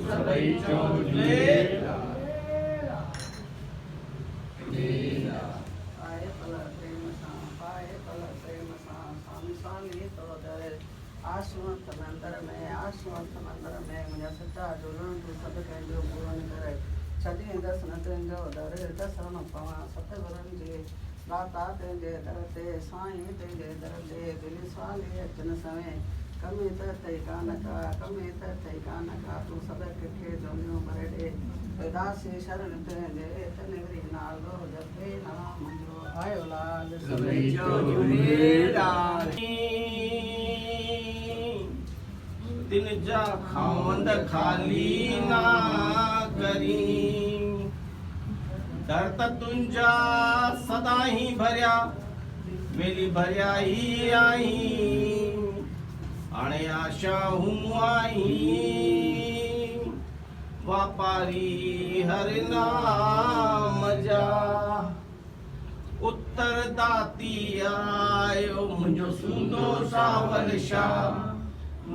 सभई चो झूले आए पल प्रेम सां पाए पल प्रेम सां स्वामी स्वामी तो दर आसवंत मंदर में मुंहिंजा सच्चा झूलण तूं सभु कंहिंजो पूरन करे छॾी दर्शन तुंहिंजो दर दर्शन पवां सतगुरनि जे दाता तुंहिंजे दर ते साईं तुंहिंजे दर ते दिलि स्वामी अचनि सवें कमी त थई कान का तूं सभु कंहिंखे दुनियो भरे ॾे उदासी शरण तुंहिंजे तनवरी नालो जपे नाम मुंहिंजो आयो लाल सभई चो झूलेलाल दिन जा खावंद खाली ना करी दर त तुंहिंजा सदा ही भरिया वेली भरिया ही आई हाणे आशा हूं आई वापारी हर नाम जा उत्तरदाती आयो मुंहिंजो सूदो सावल शाह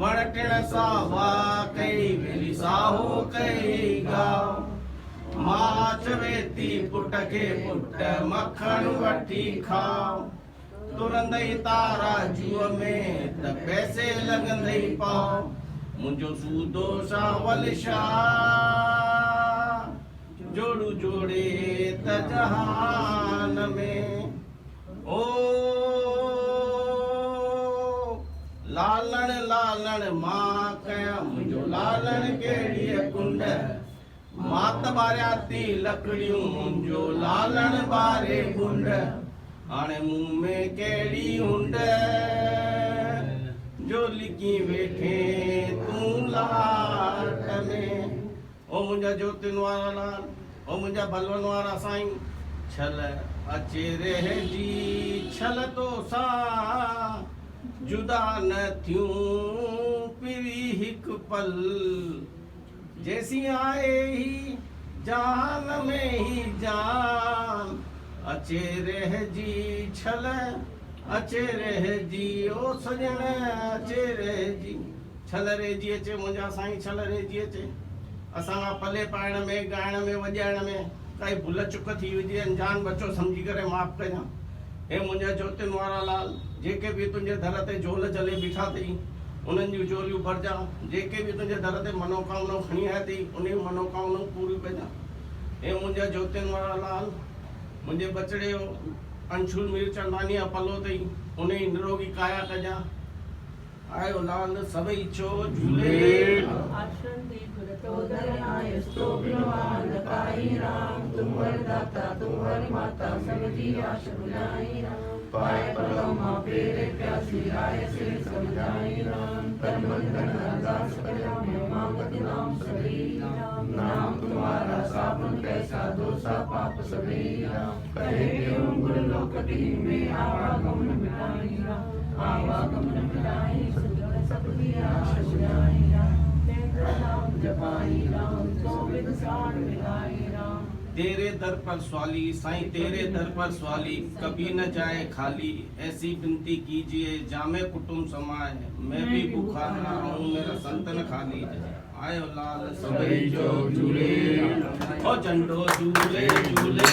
वण टिण सावा कई वेली साहो कई गाव मां चवे थी पुट खे पुट मखण वठी खाओ तुरंदई तारा जूअ में त पैसे लॻंदई पाओ मुंहिंजो सूदो सावल शाह जोड़ू जोड़े त जहान में ओ लालण लालण मां कयां मुंहिंजो लालण कहिड़ी कुंड मां त ॿारिया थी लकड़ियूं मुंहिंजो लालण ॿारे गुंड हाणे मुंहुं में कहिड़ी हुंड जो लिकी वेठे तूं लाट में ओ मुंहिंजा ज्योतिन वारा लाल ओ मुंहिंजा बलवन वारा साईं छल अचे रहिजी छल तो सां जुदा न थियूं पिरी हिकु पल जैसी आए ही जान में ही जान अचे रहिजी छल अचे रहिजी ओ सजण अचे रहिजी छल रहिजी अचे मुंहिंजा साईं छल रहिजी अचे असां पले पाइण में ॻाइण में वॼाइण में काई भुल चुक थी हुजे अनजान बच्चो सम्झी करे माफ़ कजां हे मुंहिंजा ज्योतिन वारा लाल जेके बि तुंहिंजे दर ते झोल चले बीठा अथई उन्हनि जूं झोलियूं भरजां जेके बि तुंहिंजे दर ते मनोकामनाऊं खणी आया अथई उन मनोकामनाऊं पूरियूं कजां हे मुंहिंजा ज्योतिन वारा लाल मुंहिंजे बचड़े जो अंशुल मीर चंदानी जो पलो अथई उन जी निरोगी काया कजां आयो लाल सभई चो झूले पाए पलो मां पेरे प्यासी आए से समझाई राम तन मन धन अरदास करो मांगत नाम सभी नाम तुम्हारा साबुन कैसा दोसा पाप सभी कहे क्यों गुरु लोकटी में आवागमन मिटाई आवागमन मिटाई सब दिया शुराई राम जपाई राम तो विद सार मिलाई राम तेरे दर पर स्वाली साईं तेरे दर पर स्वाली कभी न जाए खाली ऐसी विनती कीजिए जामे कुटुंब समाए मैं भी भूखा ना रहूं मेरा संतन खाली आयो लाल सभई जो झूले ओ झंडो झूले झूले